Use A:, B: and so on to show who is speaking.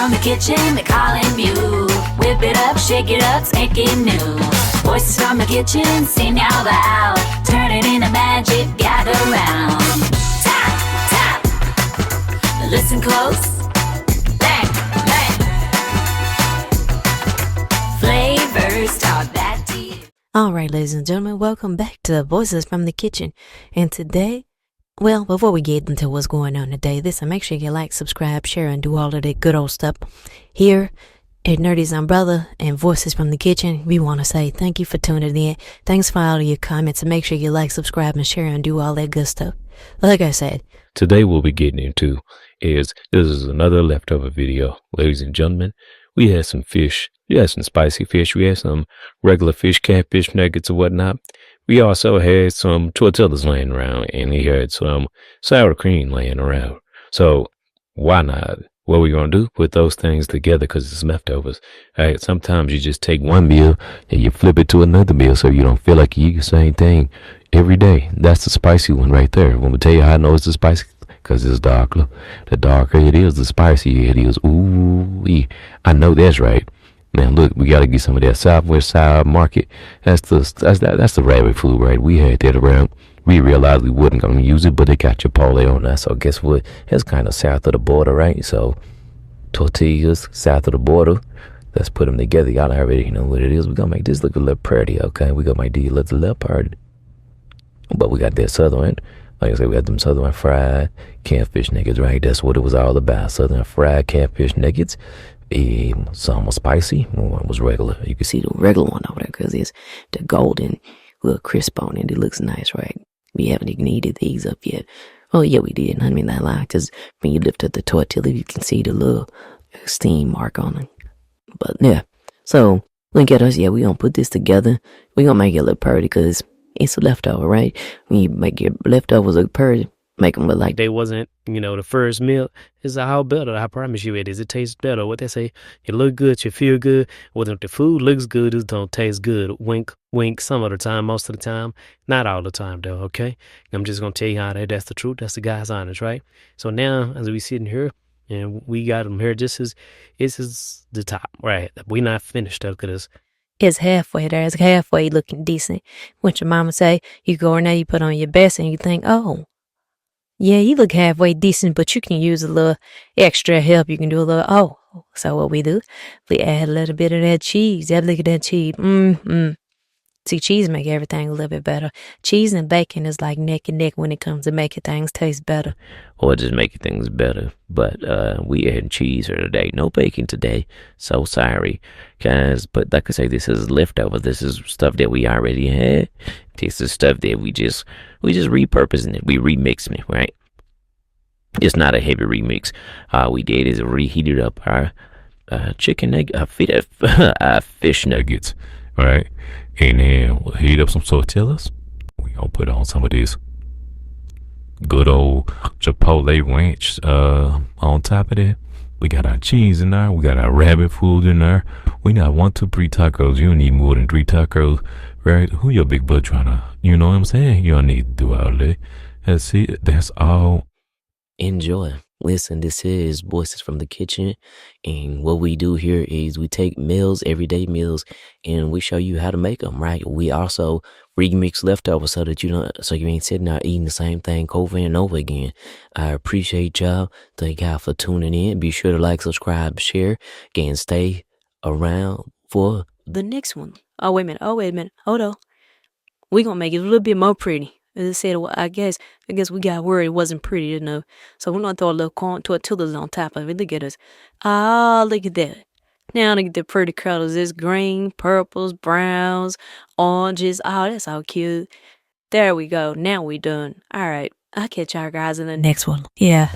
A: from the kitchen, they're calling you. Whip it up, shake it up, make it new. Voices from the kitchen, sing out loud. Turn it into magic, gather round. Tap, tap, listen close. Bang, bang. Flavors talk back to you.
B: Alright, ladies and gentlemen, welcome back to Voices from the Kitchen. And today, well, before we get into what's going on today, make sure you like, subscribe, share, and do all of that good old stuff. Here at Nerdy's Umbrella and Voices from the Kitchen, we want to say thank you for tuning in. Thanks for all of your comments, and make sure you like, subscribe, and share, and do all that good stuff. Like I said,
C: today we'll be getting into this is another leftover video. Ladies and gentlemen, we had some fish. We had some spicy fish. We had some regular fish, catfish nuggets or whatnot. We also had some tortillas laying around, and we had some sour cream laying around. So why not? What we're going to do, put those things together because it's leftovers. Right? Sometimes you just take one meal and you flip it to another meal so you don't feel like you eat the same thing every day. That's the spicy one right there. When we tell you how I know it's the spicy, because it's darker. The darker it is, the spicier it is. Ooh, I know that's right. Now look, we gotta get some of that Southwest Side Market. That's the rabbit food, right? We had that around. We realized we wasn't gonna use it, but they got Chipotle on that. So guess what? It's kind of south of the border, right? So Tortillas south of the border. Let's put them together. Y'all already know what it is. We're gonna make this look a little pretty, okay? We're gonna make these look a little pretty. But we got that southern, like I said, we had them southern fried catfish nuggets, right? That's what it was all about. Southern fried catfish nuggets. Some was spicy, one was regular. You can see the regular one over there because it's the golden little crisp on it. It looks nice, right? We haven't even heated these up yet. Oh yeah, we did. I mean, that lie, because when you lift up the tortilla, you can see the little steam mark on it. But yeah, so look at us. Yeah, we gonna put this together. We gonna make it look pretty because it's a leftover, right? When you make your leftovers look pretty, make them look like
D: they wasn't, the first meal. It's how better. I promise you it is. It tastes better. What they say, you look good, you feel good. Well, if the food looks good, it don't taste good. Wink, wink. Some of the time, most of the time, not all the time though. Okay, I'm just gonna tell you how that's the truth. That's the guy's honest, right? So now, as we sitting here and we got them here, this is the top, right? We not finished though, cause
B: it's halfway there. It's halfway looking decent. What your mama say, you go in there, you put on your best, and you think, oh, yeah, you look halfway decent, but you can use a little extra help. You can do a little, oh. So what we do, we add a little bit of that cheese. Yeah, look at that cheese. See, cheese make everything a little bit better. Cheese and bacon is like neck and neck when it comes to making things taste better.
C: Or just making things better. But we adding cheese here today. No bacon today. So sorry, guys. But like I say, this is leftovers. This is stuff that we already had. This is stuff that we just repurposing it. We remixing it, right? It's not a heavy remix. All we did is reheated up our chicken nugget, our fish nuggets, right? And then we'll heat up some tortillas. We gonna put on some of this good old Chipotle ranch on top of that. We got our cheese in there. We got our rabbit food in there. We got 1, 2, 3 tacos. You don't need more than 3 tacos, right? Who your big butt trying to, you know what I'm saying? You don't need to do all that. That's it. That's all.
E: Enjoy. Listen, this is Voices from the Kitchen, and what we do here is we take meals, everyday meals, and we show you how to make them, right? We also remix leftovers so that you ain't sitting there eating the same thing over and over again. I appreciate y'all. Thank y'all for tuning in. Be sure to like, subscribe, share, and stay around for
B: the next one. Oh, wait a minute. Hold on. We're going to make it a little bit more pretty. As I said, well, I guess we got worried it wasn't pretty enough. So we're going to throw a little corn tortillas on top of it. Look at us. Ah, look at that. Now look at the pretty colors. It's green, purples, browns, oranges. Oh, that's all cute. There we go. Now we done. All right. I'll catch y'all guys in the next one. Yeah.